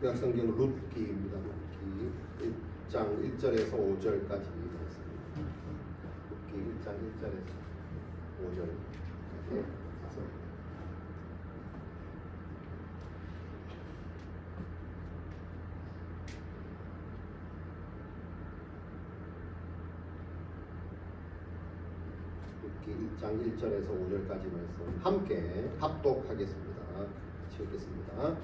구약성경 룻기입니다. 룻기 1장 1절에서 5절까지 말씀입니다. 룻기 1장 1절에서 5절까지 해서 룻기 1장 1절에서 5절까지 말씀 함께 합독하겠습니다. 읽겠습니다.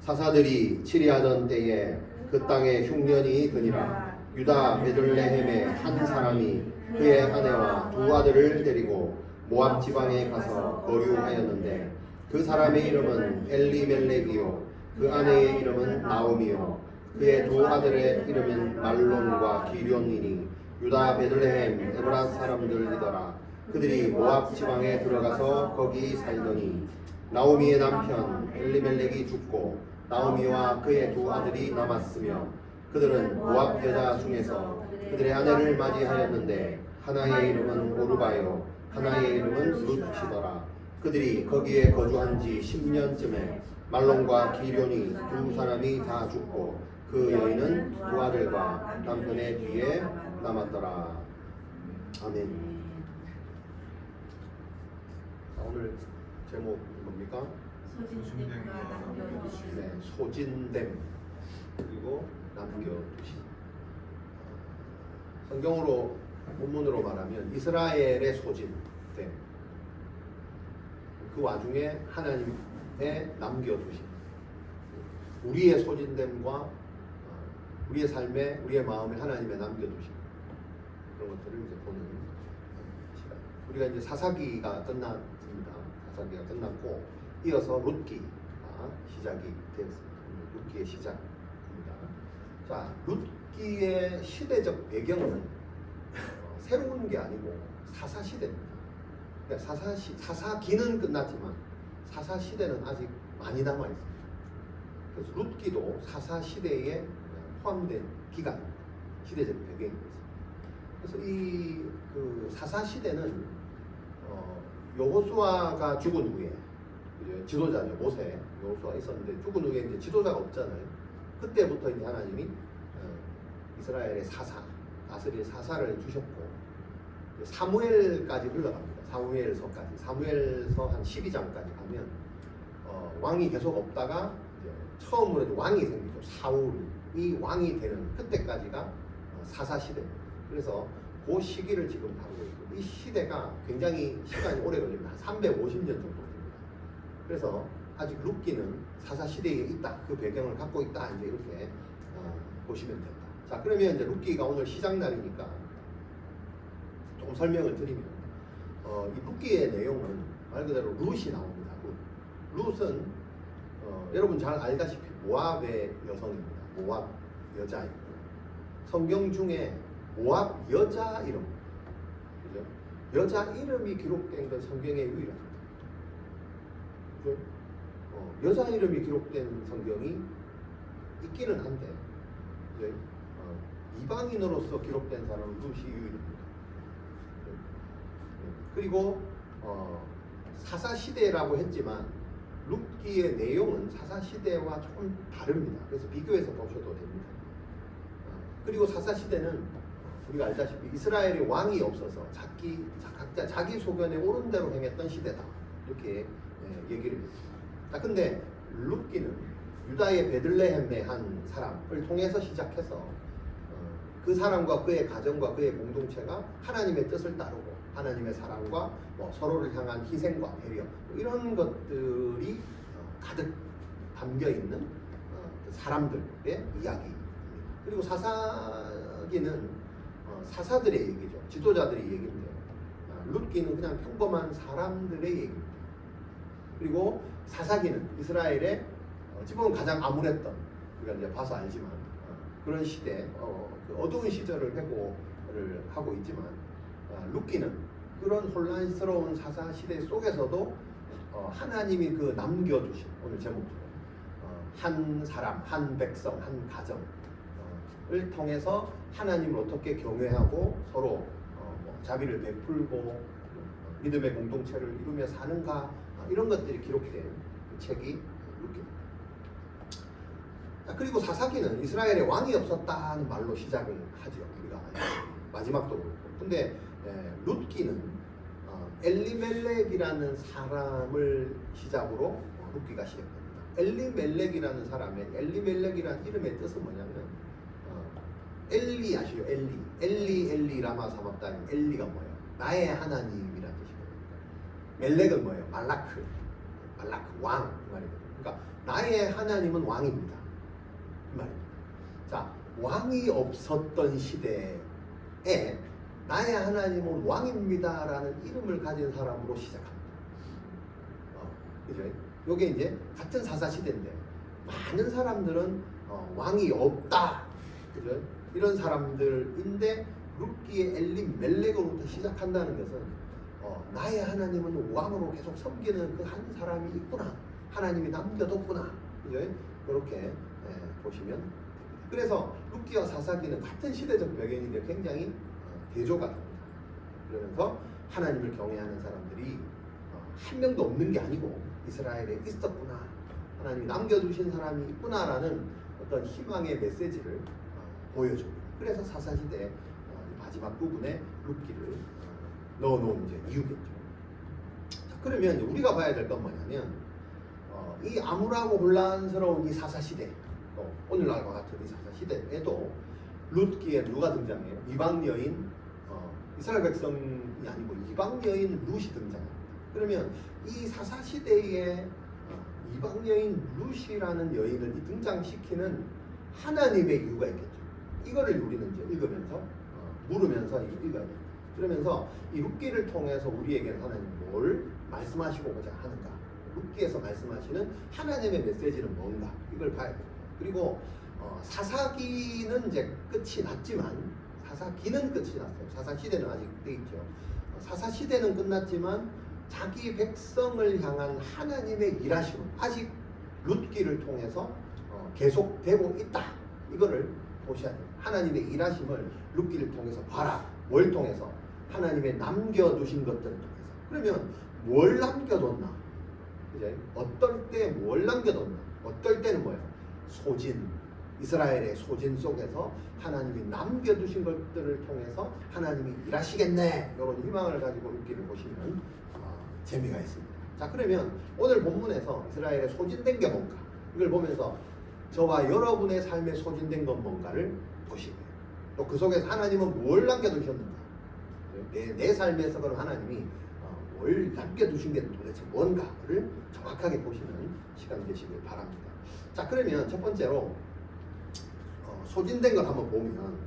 사사들이 치리하던 때에 그 땅에 흉년이 드니라. 유다 베들레헴의 한 사람이 그의 아내와 두 아들을 데리고 모압 지방에 가서 거류하였는데 그 사람의 이름은 엘리멜렉이요 그 아내의 이름은 나오미요 그의 두 아들의 이름은 말론과 기련이니 유다 베들레헴 에브라 사람들이더라. 그들이 모압 지방에 들어가서 거기 살더니 나오미의 남편 엘리멜렉이 죽고 나오미와 그의 두 아들이 남았으며 그들은 모압 여자 중에서 그들의 아내를 맞이하였는데 하나의 이름은 오르바요 하나의 이름은 룻이더라. 그들이 거기에 거주한 지 10년쯤에 말론과 기련이 두 사람이 다 죽고 그 여인은 두 아들과 남편의 뒤에 남았더라. 아멘. 자, 오늘 제목 뭡니까? 소진됨과 남겨두심. 네, 소진됨 그리고 남겨두심. 성경으로 본문으로 말하면 이스라엘의 소진됨. 그 와중에 하나님의 남겨두심. 우리의 소진됨과 우리의 삶에 우리의 마음에 하나님의 남겨두심. 그런 것들을 이제 보는 시간. 우리가 이제 사사기가 끝났습니다. 사사기가 끝났고 이어서 룻기가 시작이 되었습니다. 룻기의 시작입니다. 자, 룻기의 시대적 배경은 새로운 게 아니고 사사 시대입니다. 그러니까 사사기는 끝났지만 사사 시대는 아직 많이 남아 있습니다. 그래서 룻기도 사사 시대에 포함된 기간입니다. 시대적 배경입니다. 그래서 이 그 사사 시대는 여호수아가 죽은 후에 이제 지도자죠. 모세 여호수아 있었는데 죽은 후에 이제 지도자가 없잖아요. 그때부터 이제 하나님이 이스라엘의 다스릴 사사를 주셨고 사무엘까지 흘러갑니다. 사무엘서까지. 사무엘서 한 12장까지 가면 왕이 계속 없다가 이제 처음으로 이제 왕이 생기죠. 사울이 왕이 되는 그때까지가 사사 시대입니다. 그래서 그 시기를 지금 다루고 있고 이 시대가 굉장히 시간이 오래 걸립니다. 한 350년 정도 됩니다. 그래서 아직 룻기는 사사 시대에 있다. 그 배경을 갖고 있다. 이제 이렇게 보시면 된다. 자, 그러면 이제 룻기가 오늘 시작 날이니까 조금 설명을 드리면 이 룻기의 내용은 말 그대로 룻이 나옵니다. 룻은 여러분 잘 알다시피 모압의 여성입니다. 모압 여자이고 성경 중에 모압 여자 이름, 그죠? 여자 이름이 기록된 건 성경에 유일합니다. 그죠? 여자 이름이 기록된 성경이 있기는 한데 이제, 이방인으로서 기록된 사람은 룻이 유일합니다. 그리고 사사 시대라고 했지만 룻기의 내용은 사사 시대와 조금 다릅니다. 그래서 비교해서 보셔도 됩니다. 그리고 사사 시대는 우리가 알다시피 이스라엘의 왕이 없어서 각자 자기 소견에 옳은 대로 행했던 시대다. 이렇게 얘기를 했습니다. 자, 근데 룻기는 유다의 베들레헴의 한 사람을 통해서 시작해서 그 사람과 그의 가정과 그의 공동체가 하나님의 뜻을 따르고 하나님의 사랑과 서로를 향한 희생과 배려 이런 것들이 가득 담겨 있는 사람들의 이야기입니다. 그리고 사사기는 사사들의 얘기죠. 지도자들의 얘기인데 룻기는 그냥 평범한 사람들의 얘기입니다. 그리고 사사기는 이스라엘의 어찌 보면 가장 암울했던 우리가 이제 봐서 알지만 그런 시대 그 어두운 시절을 회고를 하고 있지만 룻기는 그런 혼란스러운 사사 시대 속에서도 하나님이 그 남겨두신 오늘 제목처럼 한 사람, 한 백성, 한 가정을 통해서 하나님을 어떻게 경외하고 서로 자비를 베풀고 믿음의 공동체를 이루며 사는가 이런 것들이 기록된 그 책이 룻기입니다. 그리고 사사기는 이스라엘에 왕이 없었다는 말로 시작을 하죠. 우리가 마지막도 그렇고. 근데 룻기는 엘리멜렉이라는 사람을 시작으로 룻기가 시작됩니다. 엘리멜렉이라는 엘리멜렉이라는 이름의 뜻은 뭐냐면 엘리 아시죠? 엘리 라마 사맙다니 엘리가 뭐예요? 나의 하나님이라는 뜻이거든요. 멜렉은 뭐예요? 말라크 왕 그 말이거든요. 그러니까 나의 하나님은 왕입니다. 이 말입니다. 자, 왕이 없었던 시대에 나의 하나님은 왕입니다라는 이름을 가진 사람으로 시작합니다. 그죠? 요게 이제 같은 사사 시대인데 많은 사람들은 왕이 없다, 그죠? 이런 사람들인데 룻기의 엘리멜렉으로부터 시작한다는 것은 나의 하나님은 왕으로 계속 섬기는 그 한 사람이 있구나, 하나님이 남겨뒀구나, 그죠? 그렇게 보시면 됩니다. 그래서 룻기와 사사기는 같은 시대적 배경인데 굉장히 대조가 됩니다. 그러면서 하나님을 경외하는 사람들이 한 명도 없는 게 아니고 이스라엘에 있었구나, 하나님이 남겨두신 사람이 있구나라는 어떤 희망의 메시지를 보여줍니다. 그래서 사사시대 마지막 부분에 룻기를 넣어놓은 이제 이유겠죠. 자, 그러면 이제 우리가 봐야 될 건 뭐냐면 이 암울하고 혼란스러운 이 사사시대, 오늘날과 같은 이 사사시대에도 룻기에 누가 등장해요? 이방 여인, 이스라엘 백성이 아니고 이방 여인 룻이 등장합니다. 그러면 이 사사시대에 이방 여인 룻이라는 여인을 등장시키는 하나님의 이유가 있겠죠. 이거를 우리는 이제 읽으면서 물으면서 읽어야 됩니다. 그러면서 이 룻기를 통해서 우리에게는 하나님 뭘 말씀하시고자 하는가, 룻기에서 말씀하시는 하나님의 메시지는 뭔가, 이걸 봐야 됩니다. 그리고 사사기는 이제 끝이 났지만, 사사기는 끝이 났어요. 사사시대는 아직 돼 있죠. 사사시대는 끝났지만 자기 백성을 향한 하나님의 일하심은 아직 룻기를 통해서 계속되고 있다. 이거를 보셔야 돼요. 하나님의 일하심을 룻기를 통해서 봐라. 뭘 통해서? 하나님의 남겨두신 것들을 통해서. 그러면 뭘 남겨뒀나? 이제 어떨 때 뭘 남겨뒀나? 어떨 때는 뭐예요? 소진, 이스라엘의 소진 속에서 하나님이 남겨두신 것들을 통해서 하나님이 일하시겠네, 이런 희망을 가지고 룻기를 보시면 재미가 있습니다. 자, 그러면 오늘 본문에서 이스라엘의 소진된 게 뭔가, 이걸 보면서 저와 여러분의 삶에 소진된 건 뭔가를 보시고요. 또 그 속에서 하나님은 뭘 남겨두셨는가, 내 삶에서 그럼 하나님이 뭘 남겨두신 게 도대체 뭔가를 정확하게 보시는 시간 되시길 바랍니다. 자, 그러면 첫 번째로 소진된 걸 한번 보면,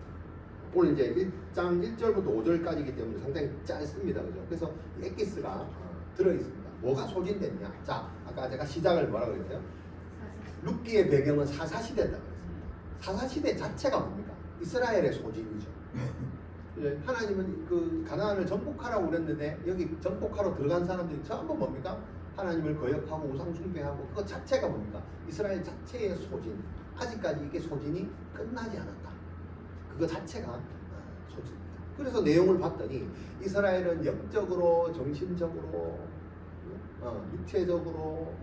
오늘 이제 1장 1절부터 5절까지이기 때문에 상당히 짧습니다. 그죠? 그래서 엑기스가 들어있습니다. 뭐가 소진됐냐? 자, 아까 제가 시작을 뭐라 그랬어요? 룻기의 배경은 사사시대다 그랬습니다. 사사시대 자체가 뭡니까? 이스라엘의 소진이죠. 하나님은 그 가나안을 정복하라고 그랬는데 여기 정복하러 들어간 사람들이 전부 뭡니까? 하나님을 거역하고 우상 숭배하고, 그것 자체가 뭡니까? 이스라엘 자체의 소진. 아직까지 이게 소진이 끝나지 않았다. 그거 자체가 소진입니다. 그래서 내용을 봤더니 이스라엘은 영적으로, 정신적으로, 육체적으로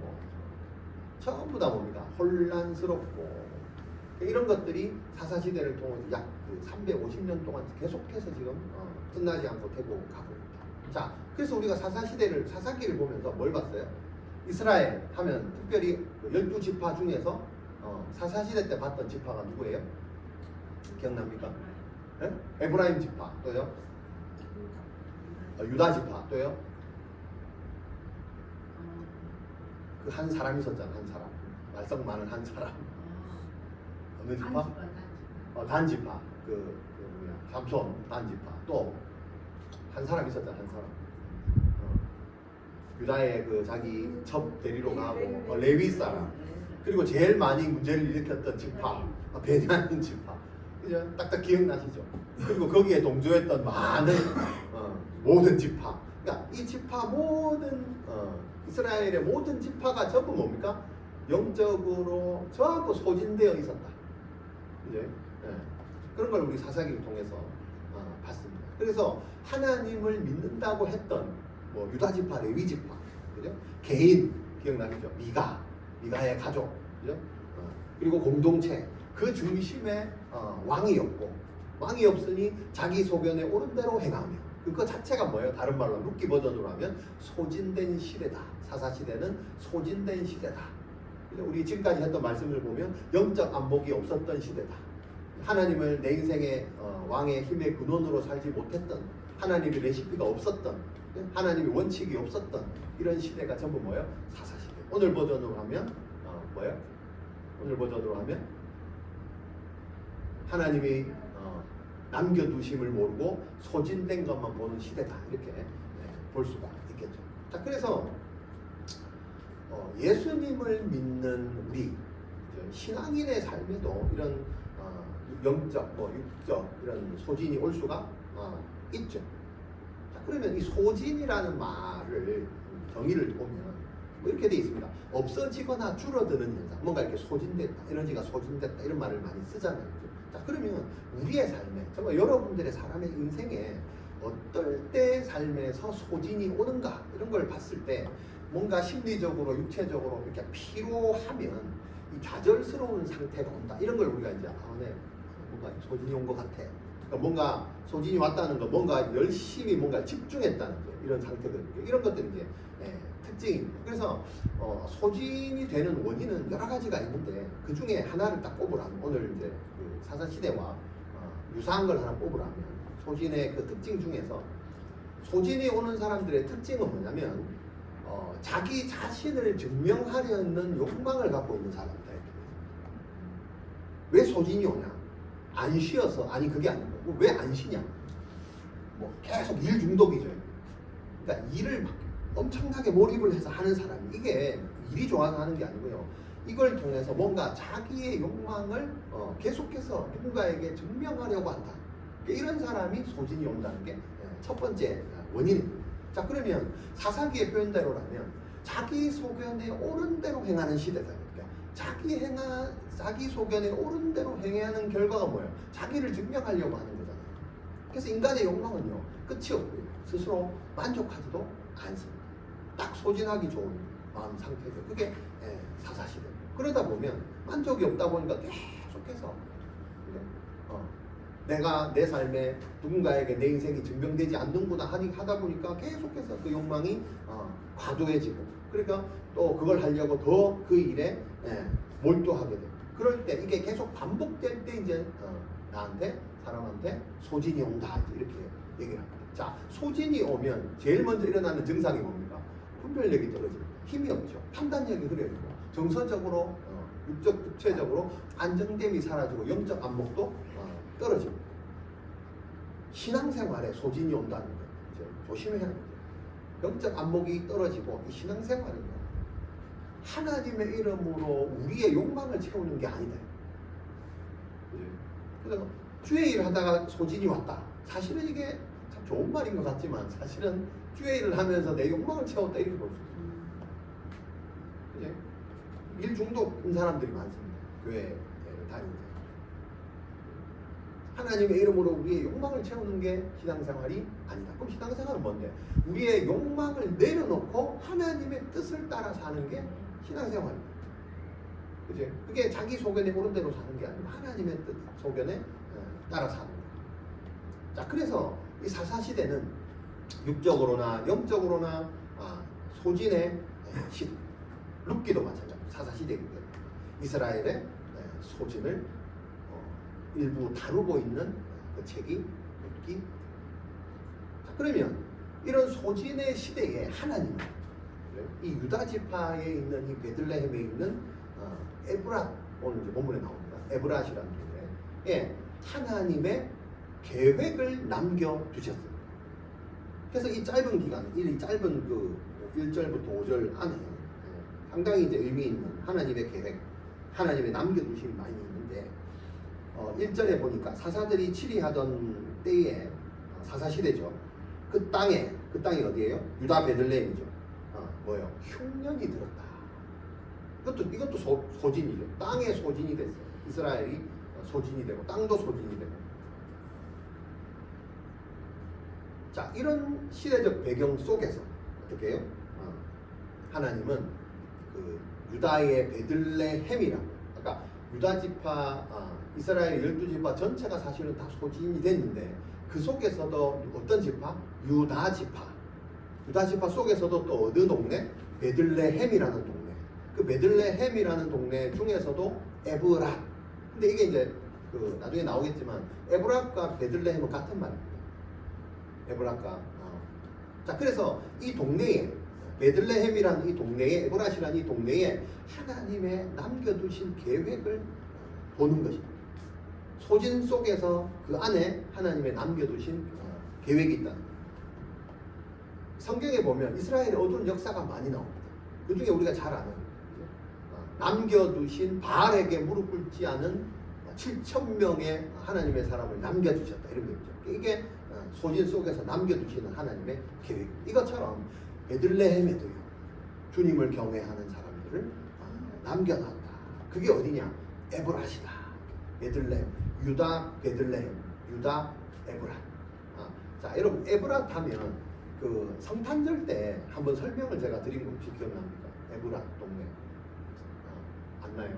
전부 다 뭡니까? 혼란스럽고, 이런 것들이 사사시대를 통해서 약 350년 동안 계속해서 지금 끝나지 않고 되고 가고 있다. 자, 그래서 우리가 사사기를 보면서 뭘 봤어요? 이스라엘 하면 특별히 12지파 중에서 사사시대 때 봤던 지파가 누구예요? 기억납니까? 네? 에브라임 지파, 또요? 유다 지파, 또요? 그 한 사람 있었잖아, 한 사람. 말썽 많은 한 사람. 어느 지파? 단지파. 삼손 단지파. 또 한 사람 있었잖아, 한 사람. 유다의 그 자기 첩 데리러 가고 레위 사람. 그리고 제일 많이 문제를 일으켰던 지파, 베냐민 지파. 그죠? 딱딱 기억나시죠? 그리고 거기에 동조했던 많은 모든 지파. 그러니까 이 지파 모든 이스라엘의 모든 지파가 전부 뭡니까? 영적으로 전부 소진되어 있었다. 그죠? 그런 걸 우리 사사기를 통해서 봤습니다. 그래서 하나님을 믿는다고 했던 뭐 유다 지파, 레위 지파, 그죠? 개인 기억나시죠? 미가의 가족, 그죠? 그리고 공동체 그 중심에 왕이 없고 왕이 없으니 자기 소견에 옳은 대로 행하며 그 자체가 뭐예요? 다른 말로 룻기 버전으로 하면 소진된 시대다. 사사시대는 소진된 시대다. 우리 지금까지 했던 말씀을 보면 영적 안목이 없었던 시대다. 하나님을 내 인생의 왕의 힘의 근원으로 살지 못했던 하나님의 레시피가 없었던 하나님의 원칙이 없었던 이런 시대가 전부 뭐예요? 사사시대. 오늘 버전으로 하면 뭐예요? 오늘 버전으로 하면 하나님이 남겨두심을 모르고 소진된 것만 보는 시대다. 이렇게 볼 수가 있겠죠. 자, 그래서 예수님을 믿는 우리 신앙인의 삶에도 이런 영적, 육적 이런 소진이 올 수가 있죠. 자, 그러면 이 소진이라는 말을 정의를 보면 이렇게 되어 있습니다. 없어지거나 줄어드는 현상, 뭔가 이렇게 소진됐다, 에너지가 소진됐다 이런 말을 많이 쓰잖아요. 자, 그러면 우리의 삶에 정말 여러분들의 사람의 인생에 어떨 때 삶에서 소진이 오는가 이런 걸 봤을 때 뭔가 심리적으로 육체적으로 이렇게 피로하면 이 좌절스러운 상태가 온다 이런 걸 우리가 이제 네, 뭔가 소진이 온 것 같아. 그러니까 뭔가 소진이 왔다는 거, 뭔가 열심히 뭔가 집중했다는 거 이런 상태거든요. 이런 것들이 이제 특징입니다. 그래서 소진이 되는 원인은 여러 가지가 있는데 그 중에 하나를 딱 꼽으라면 오늘 이제 그 사사시대와 유사한 걸 하나 꼽으라면 소진의 그 특징 중에서 소진이 오는 사람들의 특징은 뭐냐면 자기 자신을 증명하려는 욕망을 갖고 있는 사람이다. 왜 소진이 오냐? 안 쉬어서 아니 그게 아니고 왜 안 쉬냐? 뭐 계속 일 중독이죠. 그러니까 일을 막 엄청나게 몰입을 해서 하는 사람이 이게 일이 좋아서 하는 게 아니고요. 이걸 통해서 뭔가 자기의 욕망을 계속해서 누군가에게 증명하려고 한다. 그러니까 이런 사람이 소진이 온다는 게 첫 번째 원인입니다. 자, 그러면 사사기의 표현대로라면 자기 소견에 옳은 대로 행하는 시대다. 그러니까 자기 소견에 옳은 대로 행하는 결과가 뭐예요? 자기를 증명하려고 하는 거잖아요. 그래서 인간의 욕망은요 끝이 없고요. 스스로 만족하지도 않습니다. 딱 소진하기 좋은 마음 상태죠. 그게 사사시대. 그러다 보면 만족이 없다 보니까 계속해서 내가 내 삶에 누군가에게 내 인생이 증명되지 않는구나 하다 보니까 계속해서 그 욕망이 과도해지고 그러니까 또 그걸 하려고 더 그 일에 몰두하게 돼요. 그럴 때 이게 계속 반복될 때 이제 나한테 사람한테 소진이 온다 이렇게 얘기를 합니다. 자, 소진이 오면 제일 먼저 일어나는 증상이 뭡니까? 분별력이 떨어지고 힘이 없죠. 판단력이 흐려지고 정서적으로 육체적으로 안정됨이 사라지고 영적 안목도 떨어지고 신앙생활에 소진이 온다는 거 이제 조심해야 합니다. 영적 안목이 떨어지고 이 신앙생활은요 하나님의 이름으로 우리의 욕망을 채우는 게 아니다. 그래서 주의 일을 하다가 소진이 왔다. 사실은 이게 참 좋은 말인 것 같지만 사실은 주의 일을 하면서 내 욕망을 채웠다 이렇게 볼 수 있어요. 일 중독인 사람들이 많습니다. 교회를 다니면서. 하나님의 이름으로 우리의 욕망을 채우는 게 신앙생활이 아니다. 그럼 신앙생활은 뭔데? 우리의 욕망을 내려놓고 하나님의 뜻을 따라 사는 게 신앙생활입니다. 그죠? 그게 자기 소견에 옳은 대로 사는 게 아니고 하나님의 뜻, 소견에 따라 사는 거예요. 자, 그래서 이 사사시대는 육적으로나 영적으로나 소진의 시대. 룻기도 마찬가지입니다. 사사시대이기 때문에 이스라엘의 소진을 일부 다루고 있는 그 책이 룻기. 자, 그러면 이런 소진의 시대에 하나님, 이 유다 지파에 있는 이 베들레헴에 있는 에브랏, 오늘 이제 본문에 나옵니다. 에브랏이라는 게 하나님의 계획을 남겨두셨습니다. 그래서 이 짧은 기간, 이 짧은 그 1절부터 5절 안에 상당히 이제 의미 있는 하나님의 계획, 하나님의 남겨두심이 많이 있는데 1절에 보니까 사사들이 치리하던 때에 사사시대죠. 그 땅이 어디예요? 유다 베들레헴이죠. 뭐예요? 흉년이 들었다. 이것도 소진이죠. 땅에 소진이 됐어요. 이스라엘이 소진이 되고 땅도 소진이 되고. 자, 이런 시대적 배경 속에서 어떻게 해요? 하나님은 그 유다의 베들레헴이라고, 아까 유다 지파, 이스라엘 12지파 전체가 사실은 다 소진이 됐는데 그 속에서도 어떤 지파? 유다 지파. 유다 지파 속에서도 또 어느 동네? 베들레헴이라는 동네. 그 베들레헴이라는 동네 중에서도 에브랏. 근데 이게 이제 그 나중에 나오겠지만 에브랏과 베들레헴은 같은 말입니다. 에브랏과. 자, 그래서 이 동네에 베들레헴이라는 이 동네에 에브랏이라는 이 동네에 하나님의 남겨두신 계획을 보는 것입니다. 소진 속에서 그 안에 하나님의 남겨두신 계획이 있다. 성경에 보면 이스라엘의 어두운 역사가 많이 나옵니다. 그 중에 우리가 잘 아는 남겨두신 바알에게 무릎 꿇지 않은 7,000명의 하나님의 사람을 남겨두셨다. 이런 게 있죠. 이게 소진 속에서 남겨두시는 하나님의 계획. 이것처럼 베들레헴에도요. 주님을 경외하는 사람들을 남겨놨다. 그게 어디냐? 에브랏이다. 베들레헴. 유다 베들레헴. 유다 에브랏. 자, 여러분 에브랏 하면 그 성탄절 때 한번 설명을 제가 드린 거 혹시 기억납니까? 에브랏 동네. 안 나요?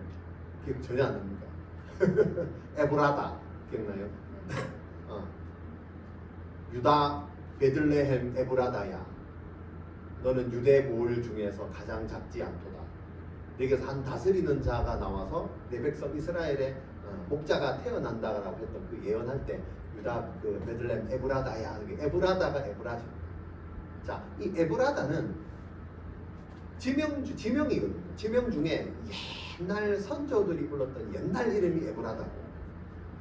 기억 전혀 안 납니까? 에브라다 기억나요? 유다 베들레헴 에브라다야, 너는 유대 보울 중에서 가장 작지 않도다. 내게서 한 다스리는 자가 나와서 내 백성 이스라엘의 목자가 태어난다라고 했던 그 예언할 때 유다 그 베들레헴 에브라다야, 에브라다가 에브라십니다. 자, 이 에브라다는 지명이거든요. 지명 중에 옛날 선조들이 불렀던 옛날 이름이 에브라다고,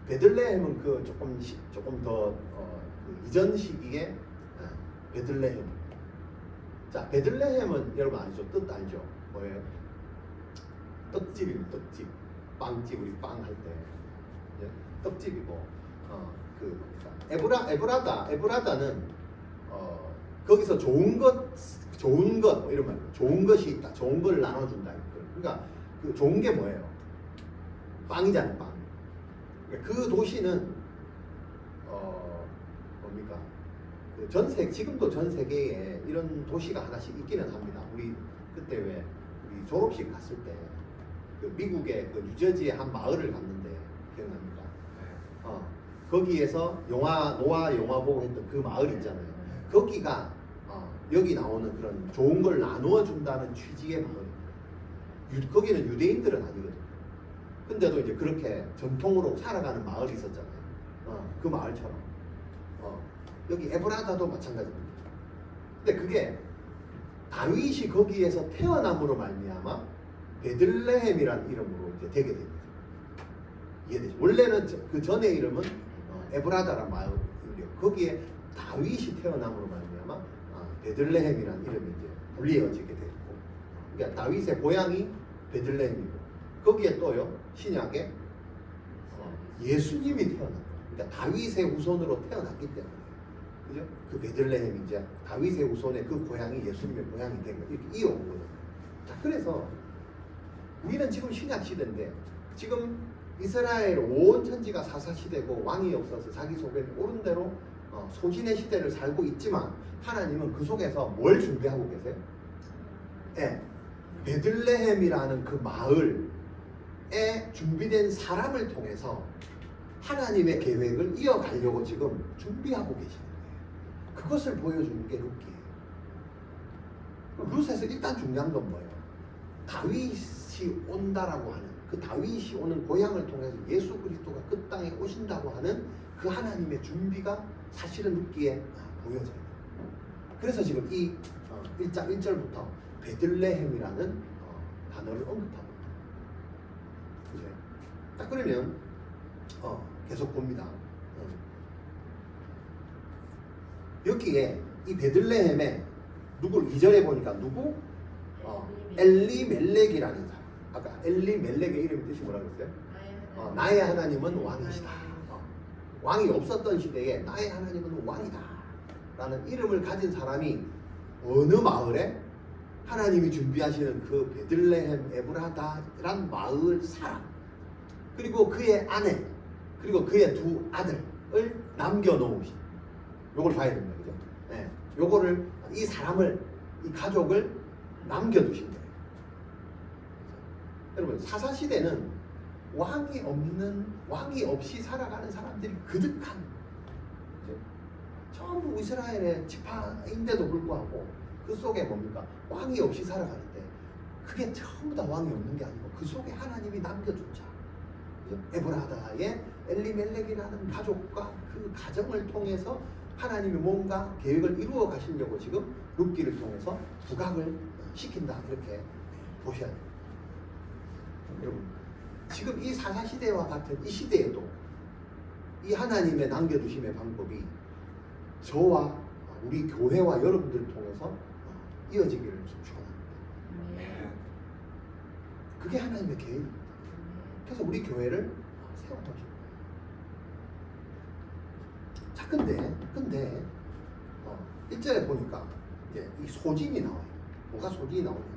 베들레헴은 그 조금 더 그 이전 시기에 베들레헴. 자, 베들레헴은 여러분 아시죠? 뜻 알죠? 뭐예요? 떡집입니다. 떡집, 빵집. 우리 빵 할 때 떡집이고, 에브라다는 거기서 좋은 것 뭐 이런 말, 좋은 것이 있다. 좋은 걸 나눠준다. 그러니까 그 좋은 게 뭐예요? 빵이잖아요, 빵. 그러니까 그 도시는 뭡니까? 지금도 전 세계에 이런 도시가 하나씩 있기는 합니다. 우리 그때 왜 우리 졸업식 갔을 때 그 미국의 그 뉴저지의 한 마을을 갔는데 기억납니까? 거기에서 노아 영화 보고 했던 그 마을 있잖아요. 거기가 여기 나오는 그런 좋은 걸 나누어 준다는 취지의 마을. 거기는 유대인들은 아니거든요. 근데도 이제 그렇게 전통으로 살아가는 마을이 있었잖아요. 그 마을처럼. 여기 에브라다도 마찬가지입니다. 근데 그게 다윗이 거기에서 태어남으로 말미암아 베들레헴이라는 이름으로 이제 되게 됩니다. 이해되죠? 원래는 그 전의 이름은 에브라다란 마을이요. 거기에 다윗이 태어남으로 말미암아 베들레헴이라는 이름이 이제 불리어지게 됐고, 그러니까 다윗의 고향이 베들레헴이고, 거기에 또요 신약에 예수님이 태어났다. 그러니까 다윗의 후손으로 태어났기 때문에, 그죠? 그 베들레헴이 이제 다윗의 후손의 그 고향이 예수님의 고향이 된 거, 이렇게 이어온 거죠. 자, 그래서 우리는 지금 신약 시대인데, 지금 이스라엘 온 천지가 사사 시대고 왕이 없어서 자기 속에 옳은 대로 소진의 시대를 살고 있지만, 하나님은 그 속에서 뭘 준비하고 계세요? 베들레헴이라는 그 마을에 준비된 사람을 통해서 하나님의 계획을 이어가려고 지금 준비하고 계시는 거예요. 그것을 보여주는 게 룻기예요. 룻에서 일단 중요한 건 뭐예요? 다윗이 온다라고 하는, 그 다윗이 오는 고향을 통해서 예수 그리스도가 그 땅에 오신다고 하는 그 하나님의 준비가 사실은 룻기에 보여져요. 그래서 지금 이 1장 1절부터 베들레헴이라는 단어를 언급하고 있다. 그죠? 자, 그러면 계속 봅니다. 여기에 이 베들레헴에 누구를 2절에 보니까 누구? 엘리멜렉이라는 사람. 아까 엘리멜렉의 이름 뜻이 뭐라고 했어요? 나의 하나님은 왕이시다. 왕이 없었던 시대에 나의 하나님은 왕이다 라는 이름을 가진 사람이 어느 마을에? 하나님이 준비하시는 그 베들레헴 에브라다란 마을 사람, 그리고 그의 아내, 그리고 그의 두 아들을 남겨놓으신, 요걸 봐야 됩니다. 그죠? 네. 요거를, 이 사람을, 이 가족을 남겨두신 거예요. 여러분, 사사시대는 왕이 없이 살아가는 사람들이 그득한, 그죠? 전부 이스라엘의 지파인데도 불구하고 그 속에 뭡니까? 왕이 없이 살아가는데 그게 전부 다 왕이 없는 게 아니고 그 속에 하나님이 남겨둔 자, 그죠? 에브라다의 엘리멜렉이라는 가족과 그 가정을 통해서 하나님이 뭔가 계획을 이루어 가시려고 지금 룻기를 통해서 부각을 시킨다, 이렇게 보셔야 돼요. 여러분, 지금 이 사사시대와 같은 이 시대에도 이 하나님의 남겨두심의 방법이 저와 우리 교회와 여러분들을 통해서 이어지기를 축원합니다. 네. 그게 하나님의 계획입니다. 그래서 우리 교회를 세워놓으신 거예요. 자, 근데 1절에 보니까 이제 이 소진이 나와요. 뭐가 소진이 나오냐면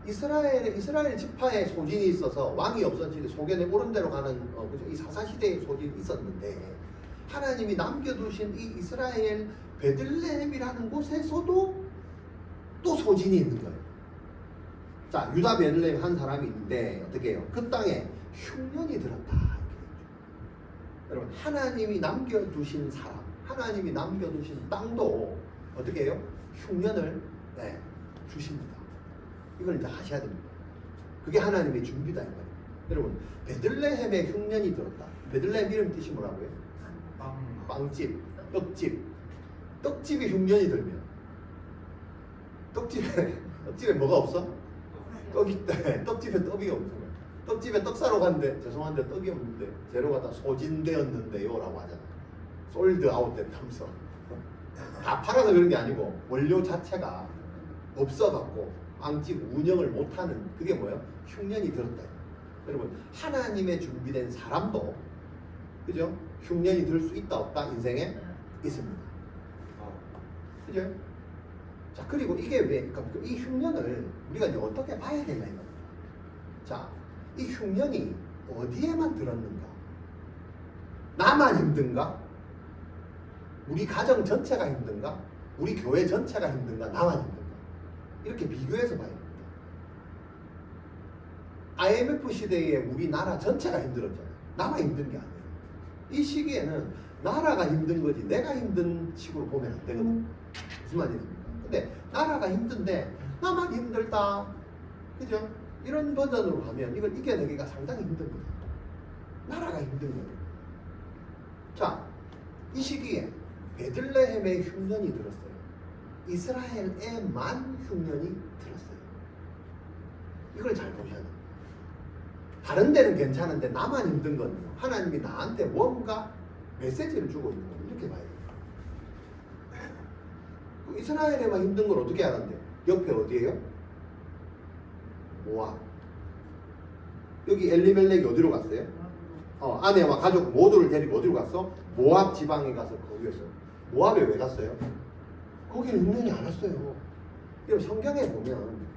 이스라엘 지파에 소진이 있어서 왕이 없었지, 소견에 오른 대로 가는 그죠? 이 사사 시대에 소진이 있었는데 하나님이 남겨두신 이 이스라엘 베들레헴이라는 곳에서도 또 소진이 있는 거예요. 자, 유다 베들레헴 한 사람이 있는데 어떻게 해요? 그 땅에 흉년이 들었다, 이렇게 되죠. 여러분, 하나님이 남겨두신 사람, 하나님이 남겨두신 땅도 어떻게 해요? 흉년을 주십니다. 이걸 이제 아셔야 됩니다. 그게 하나님의 준비다, 이 말이에요. 여러분, 베들레헴에 흉년이 들었다. 베들레헴 이름 뜻이 뭐라고요? 빵집, 떡집이 흉년이 들면 떡집에 뭐가 없어? 떡이 있다. 떡집에 떡이 없는 거야. 떡집에 떡 사러 갔는데 죄송한데 떡이 없는데 재료가 다 소진되었는데요 라고 하잖아. 솔드 아웃 됐다면서. 다 팔아서 그런 게 아니고 원료 자체가 없어갖고 빵집 운영을 못하는, 그게 뭐예요? 흉년이 들었다. 여러분, 하나님의 준비된 사람도, 그죠? 흉년이 들 수 있다 없다 인생에 있습니다. 그죠? 자, 그리고 이게 왜, 그러니까 이 흉년을 우리가 이제 어떻게 봐야 되냐 이겁니다. 자, 이 흉년이 어디에만 들었는가? 나만 힘든가? 우리 가정 전체가 힘든가? 우리 교회 전체가 힘든가? 나만 힘든가? 이렇게 비교해서 봐야 됩니다. IMF 시대에 우리나라 전체가 힘들었잖아요. 나만 힘든 게 아니에요. 이 시기에는 나라가 힘든 거지 내가 힘든 식으로 보면 안 되거든요. 무슨 말입니까? 근데 나라가 힘든데 나만 힘들다, 그죠? 이런 버전으로 가면 이걸 이겨내기가 상당히 힘듭니다. 나라가 힘든 거예요. 자, 이 시기에 베들레헴에 흉년이 들었어요. 이스라엘에만 흉년이 들었어요. 이걸 잘 보셔야 돼요. 다른 데는 괜찮은데 나만 힘든 건요, 하나님이 나한테 뭔가 메시지를 주고 있는 거예요. 이렇게 봐야 돼요. 이스라엘에만 힘든 걸 어떻게 알았는데? 옆에 어디예요? 모압. 여기 엘리멜렉이 어디로 갔어요? 아내와 가족 모두를 데리고 어디로 갔어? 모압 지방에 가서 거기였어. 모압에 왜 갔어요? 거기는 흉년이 안 왔어요. 여러분, 성경에 보면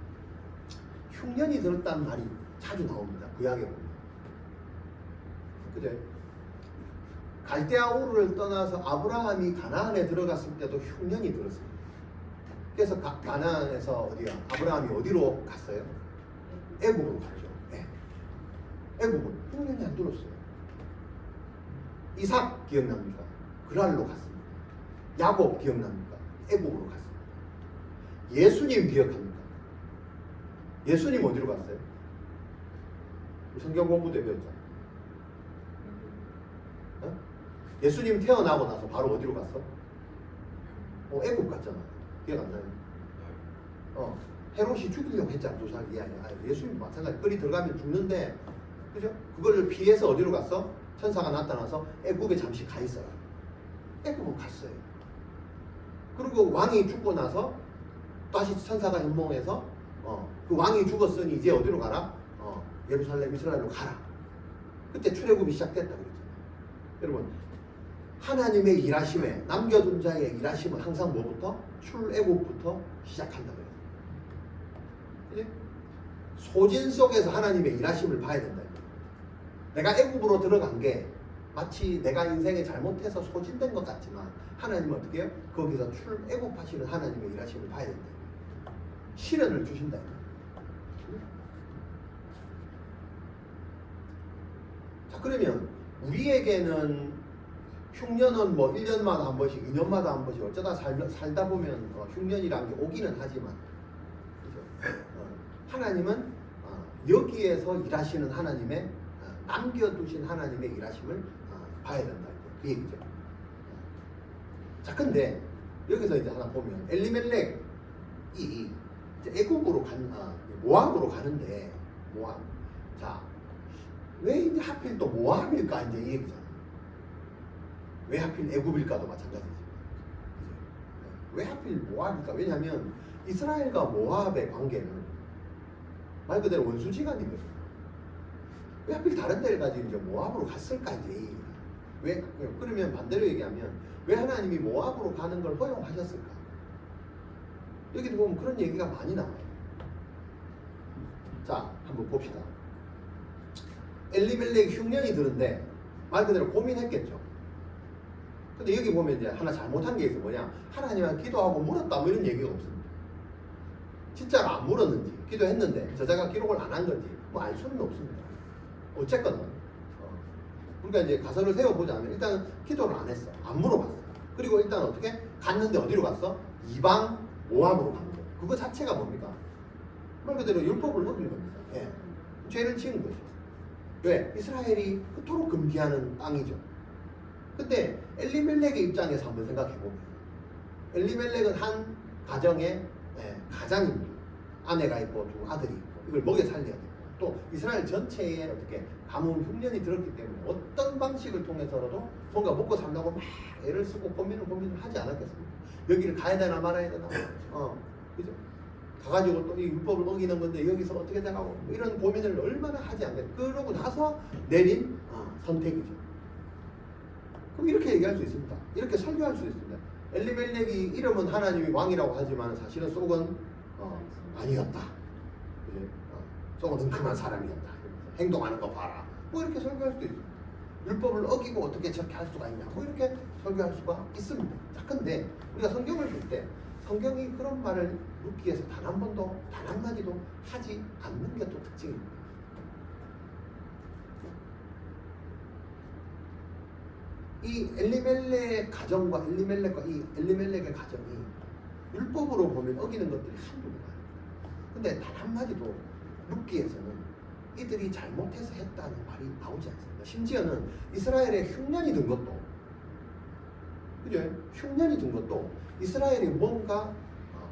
흉년이 들었다는 말이 자주 나옵니다. 구약에 보면. 그죠? 갈대아 우르를 떠나서 아브라함이 가나안에 들어갔을 때도 흉년이 들었어요. 그래서 가나안에서 어디야? 아브라함이 어디로 갔어요? 애국으로 갔죠. 네. 애국은 흉년이 안 들었어요. 이삭 기억납니까? 그랄로 갔습니다. 야곱 기억납니까? 애국으로 갔습니다. 예수님 기억합니까? 예수님 어디로 갔어요? 성경 공부 때 배웠잖아요. 예수님 태어나고 나서 바로 어디로 갔어? 애국 갔잖아. 기억 안 나요? 헤롯이 죽이려고 했잖아. 두 살 이하냐. 예수님 마찬가지. 끓이 들어가면 죽는데, 그죠? 그걸 피해서 어디로 갔어? 천사가 나타나서 애국에 잠시 가 있어요. 애국은 갔어요. 그리고 왕이 죽고 나서 다시 천사가 현몽해서 그 왕이 죽었으니 이제 어디로 가라? 예루살렘, 이스라엘로 가라. 그때 출애굽이 시작됐다 그랬잖아요. 여러분, 하나님의 일하심에, 남겨둔 자의 일하심은 항상 뭐부터? 출애굽부터 시작한다 그래요. 소진 속에서 하나님의 일하심을 봐야 된다. 내가 애굽으로 들어간 게 마치 내가 인생에 잘못해서 소진된 것 같지만 하나님은 어떻게 해요? 거기서 출애굽하시는 하나님의 일하심을 봐야 된다. 시련을 주신다. 자, 그러면 우리에게는 흉년은 뭐 1년마다 한 번씩, 2년마다 한 번씩 어쩌다 살다 보면 흉년이라는 게 오기는 하지만, 그죠? 하나님은 여기에서 일하시는 하나님의 남겨두신 하나님의 일하심을 봐야 된다. 그 얘기죠. 자, 근데 여기서 이제 하나 보면 엘리멜렉이 이제 애굽으로 모압으로 가는데 모압. 자, 왜 이제 하필 또 모압일까 이제 이 얘기잖아. 왜 하필 애굽일까도 마찬가지지. 왜 하필 모압일까? 왜냐하면 이스라엘과 모압의 관계는 말 그대로 원수지간인 거죠. 왜 하필 다른 데를 가지고 이제 모압으로 갔을까 이제. 왜? 그러면 반대로 얘기하면 왜 하나님이 모압으로 가는 걸 허용하셨을까? 여기도 보면 그런 얘기가 많이 나와요. 자, 한번 봅시다. 엘리멜렉 흉년이 드는데 말 그대로 고민했겠죠. 근데 여기 보면 이제 하나 잘못한 게 있어. 뭐냐? 하나님한테 기도하고 물었다 뭐 이런 얘기가 없습니다. 진짜로 안 물었는지 기도했는데 저자가 기록을 안 한 건지 뭐 알 수는 없습니다. 어쨌거나 그러니까 이제 가설을 세워보자면 일단 기도를 안 했어. 안 물어봤어. 그리고 일단 어떻게? 갔는데 어디로 갔어? 이방 모압으로 간 거예요. 그거 자체가 뭡니까? 말 그대로 율법을 어긴 겁니다. 예. 죄를 지은 거죠. 왜? 이스라엘이 그토록 금기하는 땅이죠. 근데 엘리멜렉의 입장에서 한번 생각해보면 엘리멜렉은 한 가정의 가장입니다. 아내가 있고 두 아들이 있고 이걸 먹여 살려야 되고 또 이스라엘 전체에 어떻게 가뭄 흉년이 들었기 때문에 어떤 방식을 통해서라도 뭔가 먹고 산다고 막 애를 쓰고 고민을 하지 않았겠습니까? 여기를 가야 되나 말아야 되나? 그죠? 가가지고 또 이 율법을 어기는 건데 여기서 어떻게 되나고 뭐 이런 고민을 얼마나 하지 않겠어요? 그러고 나서 내린 선택이죠. 그럼 이렇게 얘기할 수 있습니다. 이렇게 설교할 수 있습니다. 엘리멜렉이 이름은 하나님이 왕이라고 하지만 사실은 속은 아니었다. 그죠? 속은 은큼한 사람이었다. 행동하는 거 봐라. 뭐 이렇게 설교할 수도 있습니다. 율법을 어기고 어떻게 저렇게 할 수가 있냐. 뭐 이렇게 설교할 수가 있습니다. 자, 근데 우리가 성경을 볼 때 성경이 그런 말을 묻기에서 단 한 번도, 단 한 마디도 하지 않는 게 또 특징입니다. 이 엘리멜렉 가정과 엘리멜렉과 이 엘리멜렉의 가정이 율법으로 보면 어기는 것들이 한두 개가 아닙니다. 근데 단 한마디도 룻기에서는 이들이 잘못해서 했다는 말이 나오지 않습니다. 심지어는 이스라엘의 흉년이 든 것도, 그죠? 흉년이 든 것도 이스라엘이 뭔가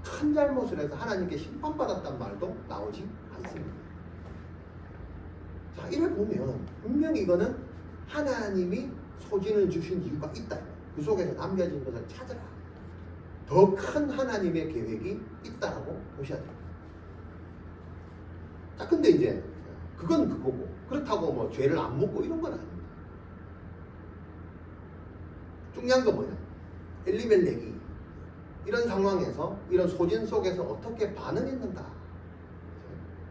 큰 잘못을 해서 하나님께 심판받았단 말도 나오지 않습니다. 자, 이래 보면 분명히 이거는 하나님이 소진을 주신 이유가 있다. 그 속에서 남겨진 것을 찾으라. 더 큰 하나님의 계획이 있다라고 보셔야 됩니다. 자, 근데 이제 그건 그거고 그렇다고 뭐 죄를 안 묻고 이런 건 아닙니다. 중요한 건 뭐냐? 엘리멜렉이 이런 상황에서 이런 소진 속에서 어떻게 반응했는가?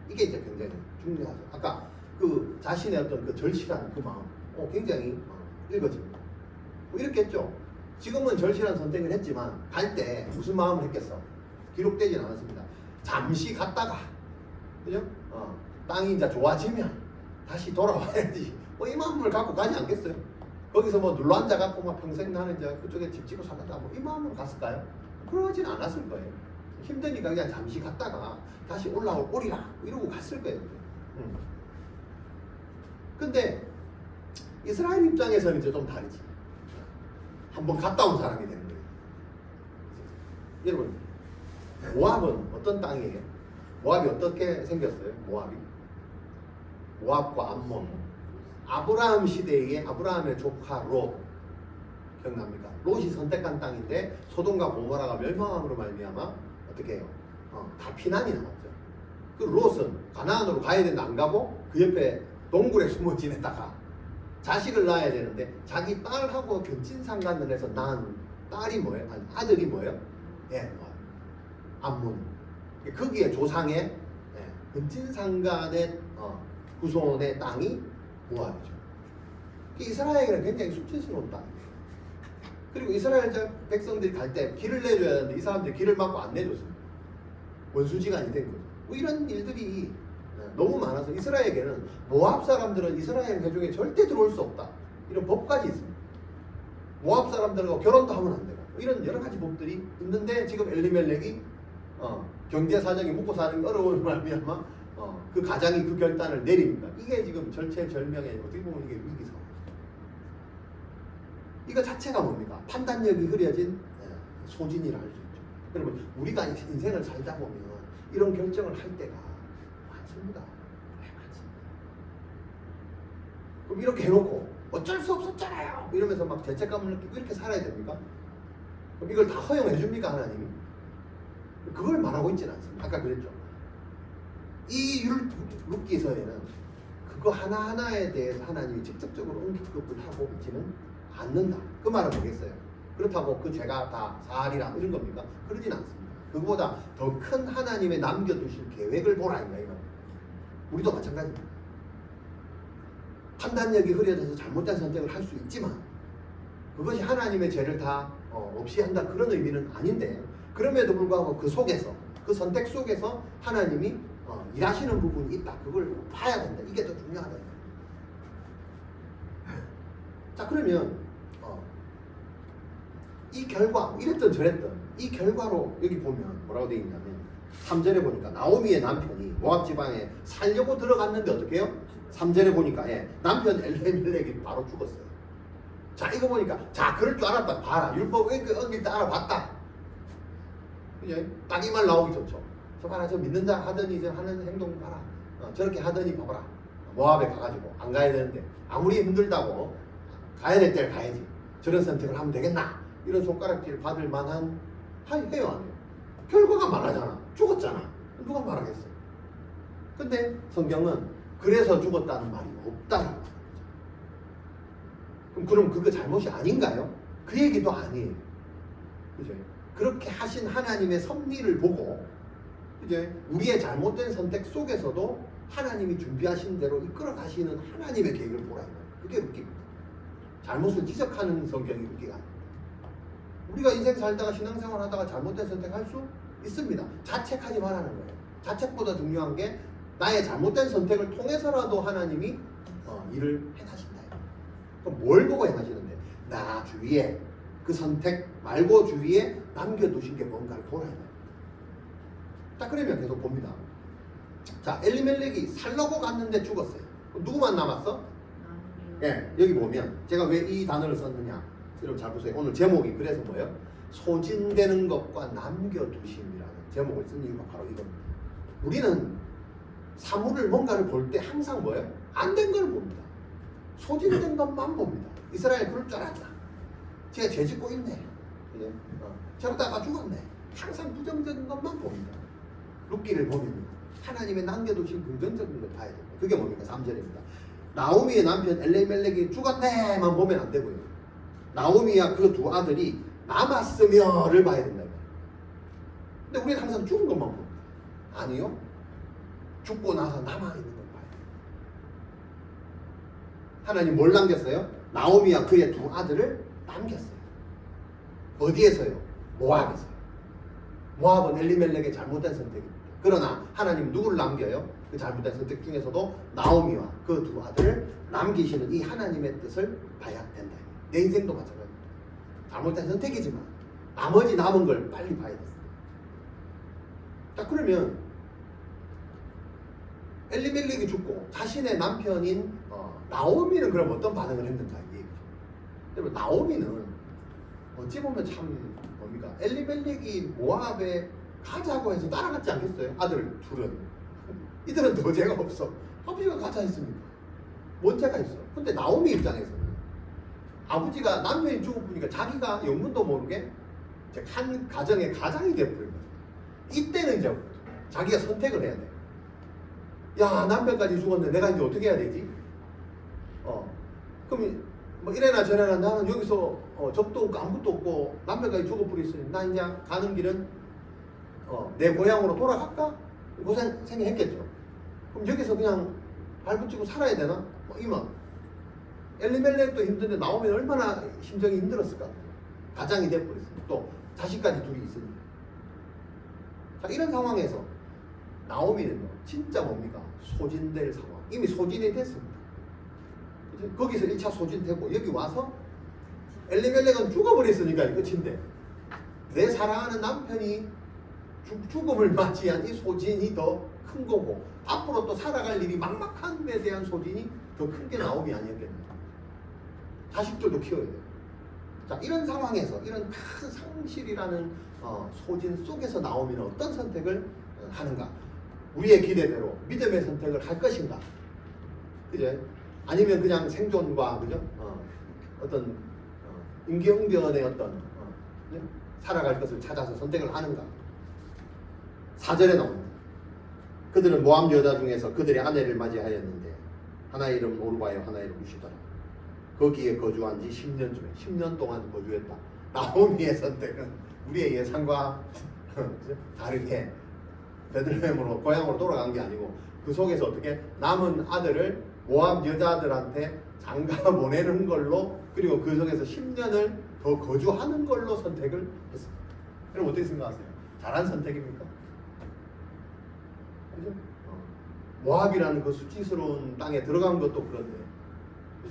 이게 이제 굉장히 중요하죠. 아까 그 자신의 어떤 그 절실한 그 마음, 굉장히 읽어집니다. 뭐 이렇게 했죠. 지금은 절실한 선택을 했지만 갈 때 무슨 마음을 했겠어? 기록되진 않았습니다. 잠시 갔다가, 그죠? 땅이 이제 좋아지면 다시 돌아와야지. 뭐 이 마음을 갖고 가지 않겠어요? 거기서 뭐 눌러 앉아갖고 막 평생 나는 이제 그쪽에 집 짓고 살았다. 뭐 이 마음으로 갔을까요? 그러진 않았을 거예요. 힘드니까 그냥 잠시 갔다가 다시 오리라 이러고 갔을 거예요. 근데 이스라엘 입장에서는 이제 좀 다르지. 한번 갔다 온 사람이 되는 거예요. 여러분, 모압은 어떤 땅이에요? 모압이 어떻게 생겼어요? 모압과 암몬. 아브라함 시대의 아브라함의 조카 롯 기억납니까? 롯이 선택한 땅인데 소돔과 고모라가 멸망함으로 말미암아 어떻게 해요? 다 피난이 나왔죠. 그 롯은 가나안으로 가야 되는데 안 가고 그 옆에 동굴에 숨어 지냈다가 자식을 낳아야 되는데 자기 딸하고 근친상간을 해서 낳은 딸이 뭐예요? 아니, 아들이 뭐예요? 암몬. 거기에 조상의 근친상간의 후손의 땅이 모압이죠. 이스라엘은 굉장히 수치스러운 땅이에요. 그리고 이스라엘 백성들이 갈 때 길을 내줘야 하는데 이 사람들이 길을 막고 안 내줬습니다. 원수지간이 된 거죠. 뭐 이런 일들이 너무 많아서 이스라엘에게는 모압 사람들은 이스라엘 회중에 절대 들어올 수 없다. 이런 법까지 있습니다. 모압 사람들과 결혼도 하면 안 되고 이런 여러 가지 법들이 있는데 지금 엘리멜렉이 경제 사정이 먹고 사는 게 어려운 말미암아 그 가장이 그 결단을 내리니까 이게 지금 절체절명의 어떻게 보면 이게 위기 상황. 이거 자체가 뭡니까? 판단력이 흐려진 소진이라 할 수 있죠. 그러면 우리가 인생을 살다 보면 이런 결정을 할 때가 많습니다. 많습니다. 그럼 이렇게 해놓고 어쩔 수 없었잖아요 이러면서 막 죄책감을 느끼고 이렇게 살아야 됩니까? 그럼 이걸 다 허용해 줍니까 하나님이? 그걸 말하고 있지는 않습니다. 아까 그랬죠. 이 룻기서에는 그거 하나하나에 대해서 하나님이 직접적으로 언급을 하고 있지는 않는다. 그 말은 뭐겠어요? 그렇다고 그 죄가 다 사하리라 이런 겁니까? 그러진 않습니다. 그거보다 더 큰 하나님의 남겨두실 계획을 보라 이 말이에요. 우리도 마찬가지입니다. 판단력이 흐려져서 잘못된 선택을 할 수 있지만 그것이 하나님의 죄를 다 없이 한다 그런 의미는 아닌데 그럼에도 불구하고 그 속에서 그 선택 속에서 하나님이 일하시는 부분이 있다. 그걸 봐야 된다. 이게 더 중요하다. 자 그러면 이 결과 이랬던 저랬던 이 결과로 여기 보면 뭐라고 되어 있냐면 3절에 보니까 나오미의 남편이 모압 지방에 살려고 들어갔는데 어떻게 해요? 3절에 보니까 남편 엘리멜렉이 바로 죽었어요. 자 이거 보니까 자 그럴 줄 알았다. 봐라 율법 어길 때 알아봤다. 그죠? 딱 이 말 나오기 좋죠. 저 봐라 저 믿는 자 하더니 이제 하는 행동 봐라. 저렇게 하더니 봐봐라. 모압에 가가지고 안 가야 되는데 아무리 힘들다고 가야 될 때를 가야지. 저런 선택을 하면 되겠나? 이런 손가락질 받을 만한 해요 안 해요? 결과가 말하잖아. 죽었잖아. 누가 말하겠어? 근데 성경은 그래서 죽었다는 말이 없다. 그럼 그거 잘못이 아닌가요? 그 얘기도 아니에요. 그죠? 그렇게 하신 하나님의 섭리를 보고 이제 우리의 잘못된 선택 속에서도 하나님이 준비하신 대로 이끌어 가시는 하나님의 계획을 보라. 그게 웃깁니다. 잘못을 지적하는 성경이 웃기가 아닙니다. 우리가 인생 살다가 신앙생활 하다가 잘못된 선택할 수 있습니다. 자책하지 말라는 거예요. 자책보다 중요한 게 나의 잘못된 선택을 통해서라도 하나님이 일을 해가신다. 그럼 뭘 보고 행하시는데? 나 주위에 그 선택 말고 주위에 남겨두신 게 뭔가를 보라. 딱 그러면 계속 봅니다. 자 엘리멜렉이 살려고 갔는데 죽었어요. 누구만 남았어? 여기 보면 제가 왜 이 단어를 썼느냐 여러분 잘 보세요. 오늘 제목이 그래서 뭐예요? 소진되는 것과 남겨두심이라는 제목을 쓴 이유가 바로 이겁니다. 우리는 사물을 뭔가를 볼 때 항상 뭐예요? 안 된 걸 봅니다. 소진된 것만 봅니다. 이스라엘 그럴 줄 알았다. 제가 죄 짓고 있네. 저러다가 죽었네. 항상 부정적인 것만 봅니다. 룻기를 보면 하나님의 남겨두신 긍정적인 걸 봐야 됩니다. 그게 뭡니까? 3절입니다. 나오미의 남편 엘리멜렉이 죽었네만 보면 안 되고요. 나오미와 그 두 아들이 남았으며를 봐야 된다. 근데 우리는 항상 죽은 것만 봅니다. 아니요. 죽고 나서 남아있는 걸 봐야 돼요. 하나님 뭘 남겼어요? 나오미와 그의 두 아들을 남겼어요. 어디에서요? 모압에서요. 모압은 엘리멜렉의 잘못된 선택입니다. 그러나 하나님 누구를 남겨요? 그 잘못된 선택 중에서도 나오미와 그 두 아들을 남기시는 이 하나님의 뜻을 봐야 된다. 내 인생도 마찬가지입니다. 잘못된 선택이지만 나머지 남은 걸 빨리 봐야 됩니다. 자 그러면 엘리멜렉이 죽고 자신의 남편인 나오미는 그럼 어떤 반응을 했는가 이 얘기죠. 여러분 나오미는 어찌 보면 참 뭡니까? 엘리멜렉이 모압에 가자고 해서 따라갔지 않겠어요? 아들 둘은. 이들은 더 죄가 없어. 아버지가 가자 했으니까. 뭔 죄가 있어? 근데 나오미 입장에서는 아버지가 남편이 죽어보니까 자기가 영문도 모르게 한 가정의 가장이 되어버린 거죠. 이때는 이제 자기가 선택을 해야 돼. 야 남편까지 죽었는데 내가 이제 어떻게 해야 되지? 그럼 뭐 이래나 저래나 나는 여기서 적도 없고 아무것도 없고 남편까지 죽어버렸으니 나 이제 가는 길은 내 고향으로 돌아갈까? 고생 생겼죠. 그럼 여기서 그냥 발붙이고 살아야 되나? 이만 엘리멜렉도 힘든데 나오면 얼마나 심정이 힘들었을까? 가장이 돼버렸어요. 또 자식까지 둘이 있으니까. 자 이런 상황에서 나오미는요 진짜 뭡니까? 소진될 상황. 이미 소진이 됐습니다. 그죠? 거기서 1차 소진되고 여기 와서 엘리멜렉은 죽어버렸으니까 끝인데 내 사랑하는 남편이 죽음을 맞이한 이 소진이 더 큰 거고 앞으로 또 살아갈 일이 막막함에 대한 소진이 더 큰 게 나오미 아니었겠나. 자식들도 키워야 돼요. 자, 이런 상황에서 이런 큰 상실이라는 소진 속에서 나오면 어떤 선택을 하는가? 우리의 기대대로 믿음의 선택을 할 것인가? 그죠? 아니면 그냥 생존과 그죠? 어떤 임기응변의 어떤 살아갈 것을 찾아서 선택을 하는가? 4절에 나옵니다. 그들은 모함 여자 중에서 그들의 아내를 맞이하였는데 하나의 이름 오르바요 하나의 이름 루시더라. 거기에 거주한 지 10년 중에 10년 동안 거주했다. 나오미의 선택은 우리의 예상과 다르게 베들레헴으로 고향으로 돌아간 게 아니고 그 속에서 어떻게 남은 아들을 모압 여자들한테 장가 보내는 걸로 그리고 그 속에서 10년을 더 거주하는 걸로 선택을 했습니다. 여러분 어떻게 생각하세요? 잘한 선택입니까? 그죠? 모압이라는 그 수치스러운 땅에 들어간 것도 그런데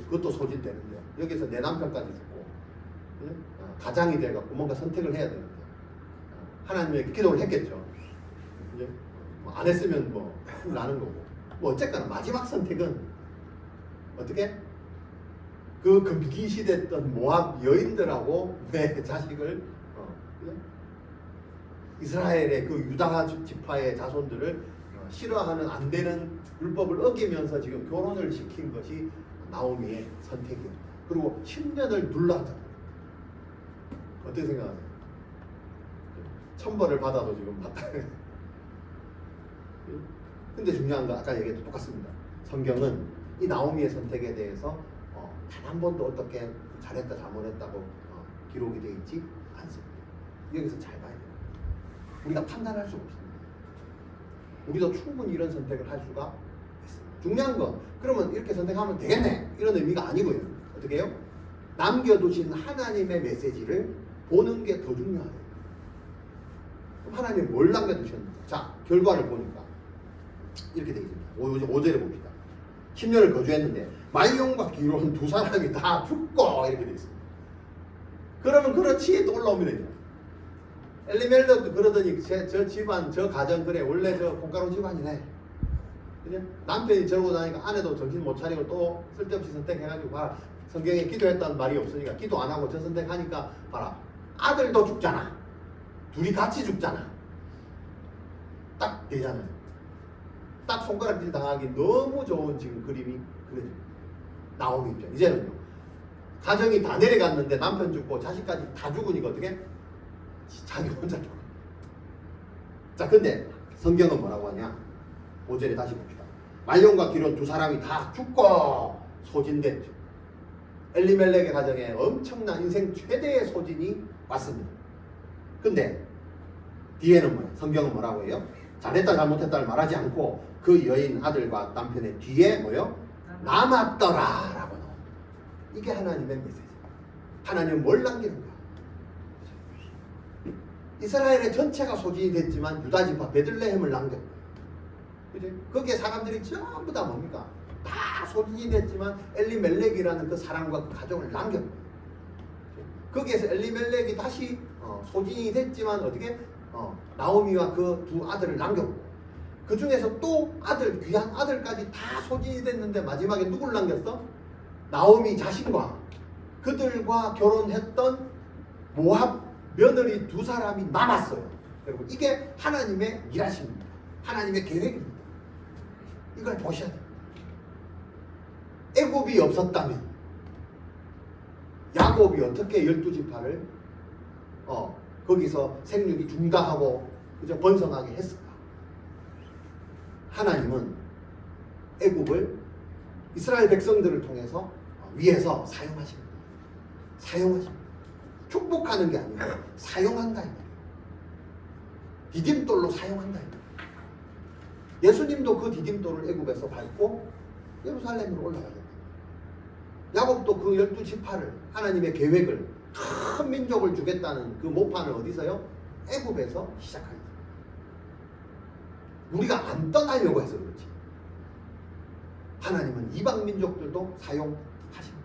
그것도 소진되는데 여기서 내 남편까지 죽고 그죠? 가장이 돼갖고 뭔가 선택을 해야 되는데 하나님에게 기도를 했겠죠. 그죠? 안 했으면 뭐 나는 거고 뭐 어쨌거나 마지막 선택은 어떻게 그 금기시됐던 모압 여인들하고 내 자식을 그죠? 이스라엘의 그 유다 지파의 자손들을 싫어하는 안 되는 율법을 어기면서 지금 결혼을 시킨 것이 나오미의 선택이에요. 그리고 10년을 눌렀다. 어떻게 생각하세요? 천벌을 받아도 지금 받다. 근데 중요한 거 아까 얘기했던 똑같습니다. 성경은 이 나오미의 선택에 대해서 단 한 번도 어떻게 잘했다 잘못했다고 기록이 되어 있지 않습니다. 여기서 잘 봐야 돼요. 우리가 판단할 수가 없습니다. 우리도 충분히 이런 선택을 할 수가 있습니다. 중요한 건 그러면 이렇게 선택하면 되겠네 이런 의미가 아니고요. 어떻게 해요? 남겨두신 하나님의 메시지를 보는 게 더 중요해요. 그럼 하나님이 뭘 남겨두셨는가? 자, 결과를 보니까 이렇게 되어 있습니다. 5절에 봅시다. 10년을 거주했는데 말용과 기로운 두 사람이 다 죽고 이렇게 되어 있습니다. 그러면 그렇지 또 올라오면 되죠. 엘리멜렉도 그러더니 저 집안 저 가정 그래 원래 저 콩가루 집안이네. 그냥 남편이 저러고 나니까 아내도 정신 못 차리고 또 쓸데없이 선택해가지고 봐라. 성경에 기도했다는 말이 없으니까 기도 안 하고 저 선택하니까 봐라. 아들도 죽잖아. 둘이 같이 죽잖아. 딱 되잖아요. 딱 손가락질 당하기 너무 좋은 지금 그림이 그려집니다. 나오미 입장. 이제는요. 가정이 다 내려갔는데 남편 죽고 자식까지 다 죽으니까 어떻게? 자기 혼자 죽어. 자, 근데 성경은 뭐라고 하냐? 5절에 다시 봅시다. 말용과 기론 두 사람이 다 죽고 소진됐죠. 엘리멜렉의 가정에 엄청난 인생 최대의 소진이 왔습니다. 근데 뒤에는 뭐야? 성경은 뭐라고 해요? 잘했다 잘못했다를 말하지 않고 그 여인 아들과 남편의 뒤에 뭐요? 남았더라 라고 나옵니다. 이게 하나님의 메시지. 하나님은 뭘 남기는가? 이스라엘의 전체가 소진이 됐지만 유다지파 베들레헴을 남겼고, 그지? 거기에 사람들이 전부 다 뭡니까? 다 소진이 됐지만 엘리멜렉이라는 그 사람과 그 가족을 남겼고, 거기에서 엘리멜렉이 다시 소진이 됐지만 어떻게 나오미와 그 두 아들을 남겼고, 그 중에서 또 아들 귀한 아들까지 다 소진이 됐는데 마지막에 누구를 남겼어? 나오미 자신과 그들과 결혼했던 모압 며느리 두 사람이 남았어요. 여러분 이게 하나님의 일하십니다. 하나님의 계획입니다. 이걸 보셔야 돼요. 애굽이 없었다면 야곱이 어떻게 12지파를 거기서 생육이 중단하고 그저 번성하게 했을까? 하나님은 애굽을 이스라엘 백성들을 통해서 위해서 사용하십니다. 사용하십니다. 축복하는 게 아니고 사용한다 이 말이에요. 디딤돌로 사용한다 이 말이에요. 예수님도 그 디딤돌을 애굽에서 밟고 예루살렘으로 올라가야 됩니다. 야곱도 그 12지파를 하나님의 계획을 큰 민족을 주겠다는 그 모판을 어디서요? 애굽에서 시작합니다. 우리가 안 떠나려고 해서 그렇지. 하나님은 이방 민족들도 사용하십니다.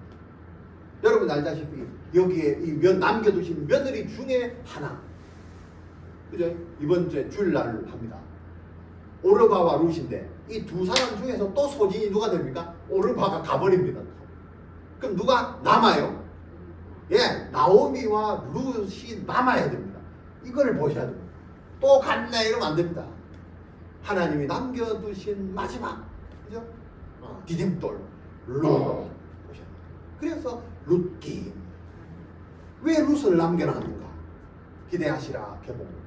여러분 알다시피 여기에 이 남겨두신 며느리 중에 하나, 그죠? 이번 주에 주일날 합니다. 오르바와 룻인데 이 두 사람 중에서 또 소진이 누가 됩니까? 오르바가 가버립니다. 그럼 누가 남아요? 예, 나오미와 룻이 남아야 됩니다. 이걸 보셔야 됩니다. 또 갔네 이러면 안 됩니다. 하나님이 남겨두신 마지막, 그죠? 디딤돌 룻 보셔야 됩니다. 그래서 룻기. 왜 룻을 남겨놨는가? 기대하시라 개봉.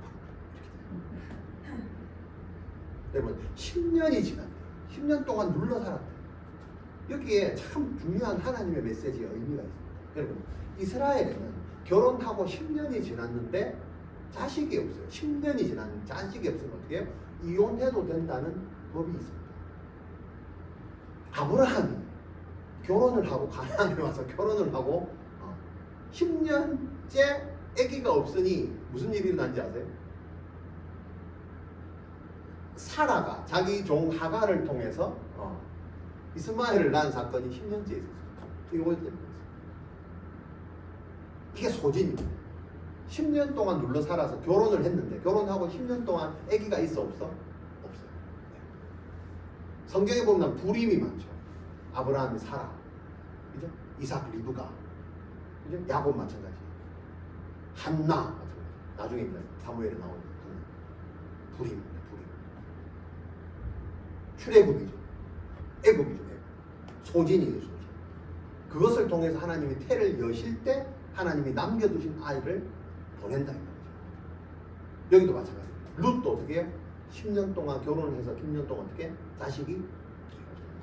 여러분 10년이 지났대요. 10년 동안 눌러 살았대요. 여기에 참 중요한 하나님의 메시지의 의미가 있습니다. 여러분 이스라엘에는 결혼하고 10년이 지났는데 자식이 없어요. 10년이 지났는데 자식이 없으면 어떻게 해요? 이혼해도 된다는 법이 있습니다. 아브라함이 결혼을 하고 가나안에 와서 결혼을 하고 10년째 아기가 없으니 무슨 일이 일어난지 아세요? 사라가 자기 종 하가를 통해서 이스마엘을 낳은 사건이 10년째 있었어요. 이거 이게 소진입니다. 10년 동안 눌러 살아서 결혼을 했는데 결혼하고 10년 동안 아기가 있어 없어? 없어요. 네. 성경에 보면 불임이 많죠. 아브라함이 사라, 그죠? 이삭 리브가, 그죠? 야곱 마찬가지. 한나 마찬가지. 나중에 이제 사무엘에 나오는 한나. 불임입니다. 불임. 출애굽이죠. 애굽이죠. 소진이에요. 소진. 그것을 통해서 하나님이 태를 여실 때 하나님이 남겨두신 아이를 보낸다. 여기도 마찬가지입니다. 룻도 어떻게 해요? 10년 동안 결혼을 해서 10년 동안 어떻게 자식이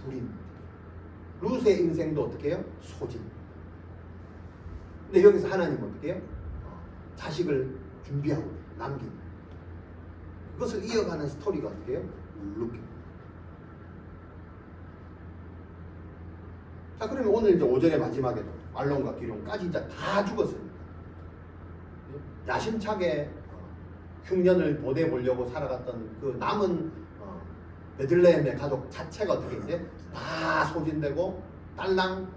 불임. 룻의 인생도 어떻게 해요? 소진. 근데 여기서 하나님은 어떻게 해요? 자식을 준비하고 남긴. 그것을 이어가는 스토리가 어떻게 해요? 룻입니다. 자, 그러면 오늘 이제 5절의 마지막에도 말론과 기룡까지 이제 다 죽었습니다. 야심차게 흉년을 보내보려고 살아갔던 그 남은 베들레헴의 가족 자체가 어떻게 이제 다 소진되고 딸랑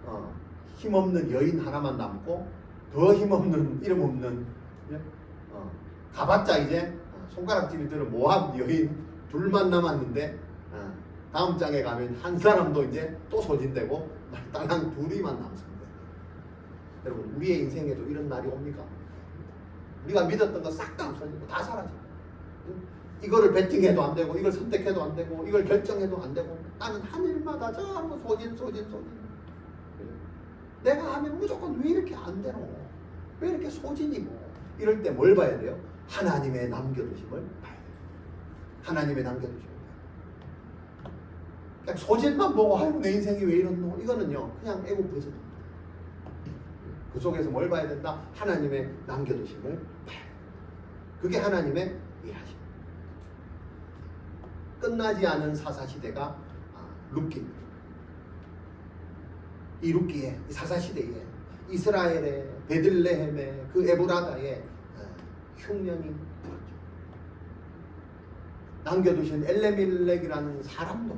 힘없는 여인 하나만 남고 더 힘없는 이름 없는 가봤자 이제 손가락질이 들은 모압 여인 둘만 남았는데 다음 장에 가면 한 사람도 이제 또 소진되고 딸랑 둘이만 남습니다. 여러분 우리의 인생에도 이런 날이 옵니까? 우리가 믿었던 거 싹 다 없어지고 다 사라지고 이거를 배팅해도 안 되고 이걸 선택해도 안 되고 이걸 결정해도 안 되고 나는 한 일마다 전부 소진. 내가 하면 무조건 왜 이렇게 안 되노? 왜 이렇게 소진이고? 이럴 때 뭘 봐야 돼요? 하나님의 남겨두심을 봐야 돼요. 하나님의 남겨두심을 봐야 돼요. 그냥 소진만 보고 아이고 내 인생이 왜 이렇노? 이거는요 그냥 애국 버전입니다. 그 속에서 뭘 봐야 된다? 하나님의 남겨두심을 봐야 돼요. 그게 하나님의 일하심. 끝나지 않은 사사시대가 룻기입니다. 이 룻기에 이 사사시대에 이스라엘의 베들레헴의 그 에브라다의 흉년이 들었죠. 남겨두신 엘레밀렉이라는 사람도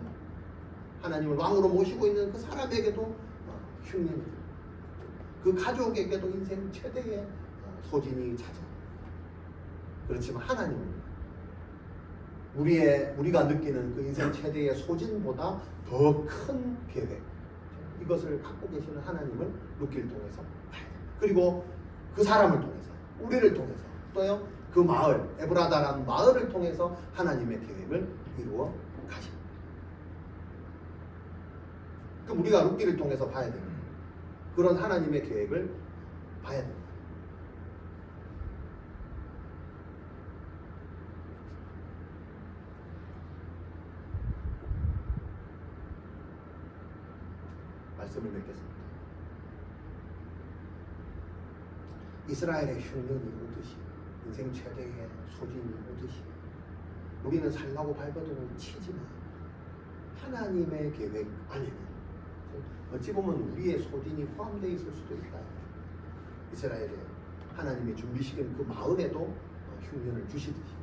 하나님을 왕으로 모시고 있는 그 사람에게도 흉년이 들었죠. 그 가족에게도 인생 최대의 소진이 찾아. 그렇지만 하나님은 우리가 느끼는 그 인생 최대의 소진보다 더 큰 계획, 이것을 갖고 계시는 하나님을 룻기를 통해서 봐야 돼요. 그리고 그 사람을 통해서, 우리를 통해서, 또요 그 마을, 에브라다라는 마을을 통해서 하나님의 계획을 이루어 가십니다. 그럼 우리가 룻기를 통해서 봐야 됩니다. 그런 하나님의 계획을 봐야 됩니다. 말씀을 맺겠습니다. 이스라엘의 흉년이 오듯이 인생 최대의 소진이 오듯이 우리는 살라고 발버둥을 치지만 하나님의 계획 안에는 어찌 보면 우리의 소진이 포함되어 있을 수도 있다. 이스라엘에 하나님이 준비시킨 그 마을에도 흉년을 주시듯이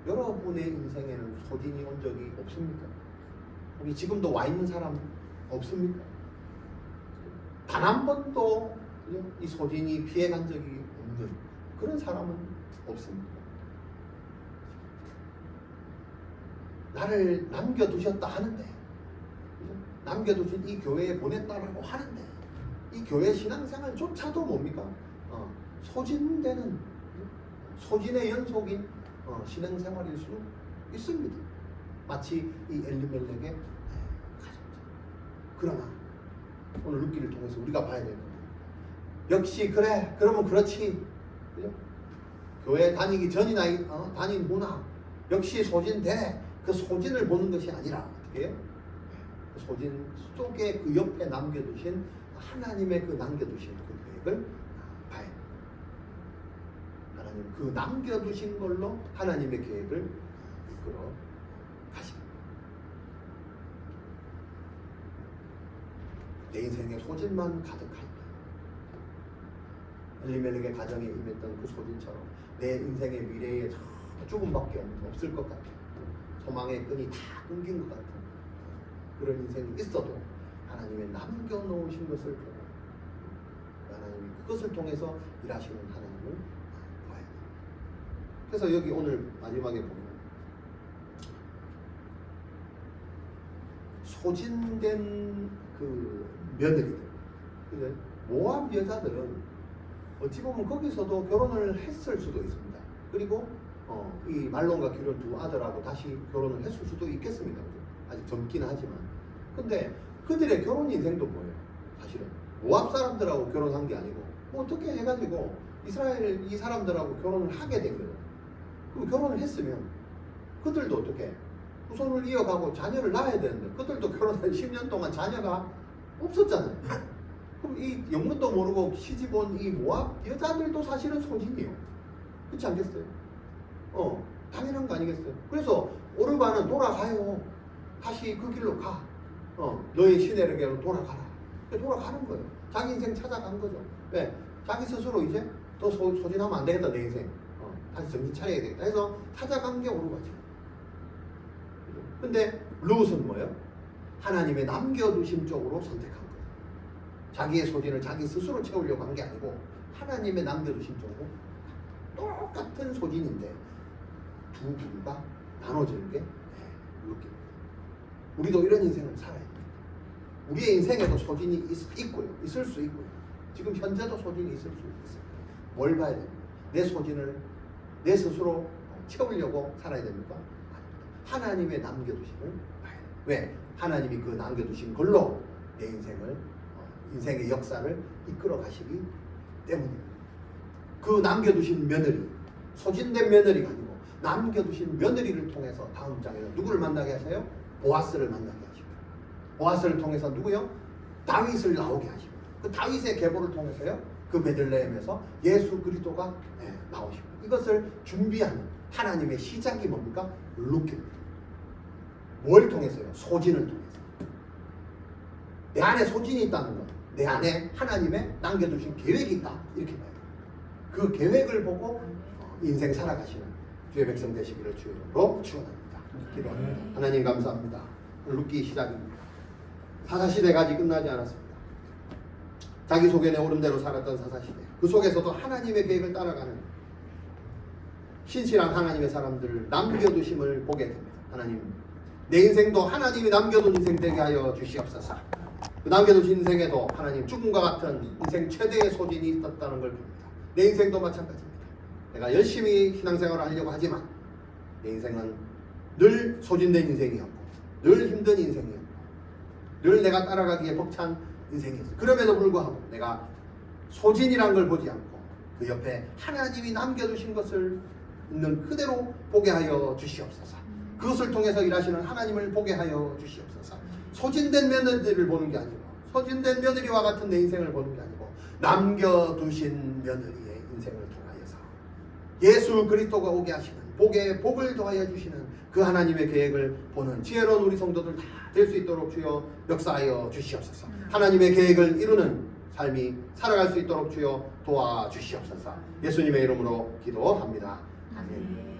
여러분의 인생에는 소진이 온 적이 없습니까? 우리 지금도 와 있는 사람 없습니까? 단 한 번도 이 소진이 피해간 적이 없는 그런 사람은 없습니다. 나를 남겨두셨다 하는데, 남겨두신 이 교회에 보냈다라고 하는데, 이 교회 신앙생활조차도 뭡니까? 소진되는, 소진의 연속인 신앙생활일 수 있습니다. 마치 이 엘리멜렉의 가정처럼. 그러나 오늘 룻기를 통해서 우리가 봐야 될 겁니다. 역시 그래, 그러면 그렇지. 그죠? 교회 다니기 전이나 다닌 후나 역시 소진돼. 그 소진을 보는 것이 아니라 어떻게 해요? 그 소진 속에 그 옆에 남겨두신 하나님의 그 남겨두신 그 계획을 봐야 돼요. 하나님 그 남겨두신 걸로 하나님의 계획을 이끌어 가십니다. 내 인생에 소진만 가득할 때, 엘리멜렉의 가정에 임했던 그 소진처럼 내 인생의 미래에 죽음밖에 없을 것 같아요. 소망의 끈이 다 끊긴 것 같은 그런 인생이 있어도 하나님의 남겨놓으신 것을 보고 하나님이 그것을 통해서 일하시는 하나님을 봐야 돼요. 그래서 여기 오늘 마지막에 보면 소진된 그 며느리들, 모압 여자들은 어찌 보면 거기서도 결혼을 했을 수도 있습니다. 그리고 이 말론과 기르는 두 아들하고 다시 결혼을 했을 수도 있겠습니다. 아직 젊기는 하지만. 근데 그들의 결혼 인생도 뭐예요? 사실은 모압 사람들하고 결혼한 게 아니고 뭐 어떻게 해가지고 이스라엘 이 사람들하고 결혼을 하게 된 거예요. 그럼 결혼을 했으면 그들도 어떻게 후손을 이어가고 자녀를 낳아야 되는데 그들도 결혼한 10년 동안 자녀가 없었잖아요. 그럼 이 영문도 모르고 시집 온 이 모압 여자들도 사실은 소진이에요. 그렇지 않겠어요? 당연한 거 아니겠어요? 그래서 오르바는 돌아가요. 다시 그 길로 가. 너의 시내에게로 돌아가라. 돌아가는 거예요. 자기 인생 찾아간 거죠. 왜? 자기 스스로 이제 더 소진하면 안 되겠다, 내 인생. 다시 정신 차려야 되겠다 해서 찾아간 게 오르바죠. 근데 룻은 뭐예요? 하나님의 남겨두신 쪽으로 선택한 거예요. 자기의 소진을 자기 스스로 채우려고 한 게 아니고 하나님의 남겨두신 쪽으로 똑같은 소진인데 두 부류가 나눠지는 게 룻기입니다. 우리도 이런 인생을 살아야 됩니다. 우리의 인생에도 소진이 있고요. 있을 수 있고요. 지금 현재도 소진이 있을 수 있어요. 뭘 봐야 됩니까? 내 소진을 내 스스로 채우려고 살아야 됩니까? 하나님의 남겨두심을 봐야 돼요. 왜? 하나님이 그 남겨두신 걸로 내 인생을 인생의 역사를 이끌어 가시기 때문입니다. 그 남겨두신 며느리, 소진된 며느리가 아니고 남겨두신 며느리를 통해서 다음 장에서 누구를 만나게 하세요? 보아스를 만나게 하시고, 보아스를 통해서 누구요? 다윗을 나오게 하시고, 그 다윗의 계보를 통해서요 그 베들레헴에서 예수 그리스도가 나오시고, 이것을 준비하는 하나님의 시작이 뭡니까? 룻기입니다. 뭘 통해서요? 소진을 통해서. 내 안에 소진이 있다는 것, 내 안에 하나님의 남겨두신 계획이 있다, 이렇게 봐요. 그 계획을 보고 인생 살아가시는 주의 백성 되시기를 주의 이름으로 축원합니다. 기도합니다. 하나님 감사합니다. 룻기 시작입니다. 사사시대가 아직 끝나지 않았습니다. 자기 속에 내오른 대로 살았던 사사시대, 그 속에서도 하나님의 계획을 따라가는 신실한 하나님의 사람들을 남겨두심을 보게 됩니다. 하나님, 내 인생도 하나님이 남겨둔 인생 되게 하여 주시옵소서. 그 남겨두신 인생에도 하나님 죽음과 같은 인생 최대의 소진이 있었다는 걸 봅니다. 내 인생도 마찬가지입니다. 내가 열심히 신앙생활을 하려고 하지만 내 인생은 늘 소진된 인생이었고, 늘 힘든 인생이었고, 늘 내가 따라가기에 벅찬 인생이었어요. 그럼에도 불구하고 내가 소진이란 걸 보지 않고 그 옆에 하나님이 남겨두신 것을 있는 그대로 보게 하여 주시옵소서. 그것을 통해서 일하시는 하나님을 보게 하여 주시옵소서. 소진된 며느리를 보는 게 아니고, 소진된 며느리와 같은 내 인생을 보는 게 아니고, 남겨두신 며느리의 인생을 통하여서 예수 그리스도가 오게 하시는 복에 복을 더하여 주시는 그 하나님의 계획을 보는 지혜로운 우리 성도들 다 될 수 있도록 주여 역사하여 주시옵소서. 하나님의 계획을 이루는 삶이 살아갈 수 있도록 주여 도와주시옵소서. 예수님의 이름으로 기도합니다. 아멘.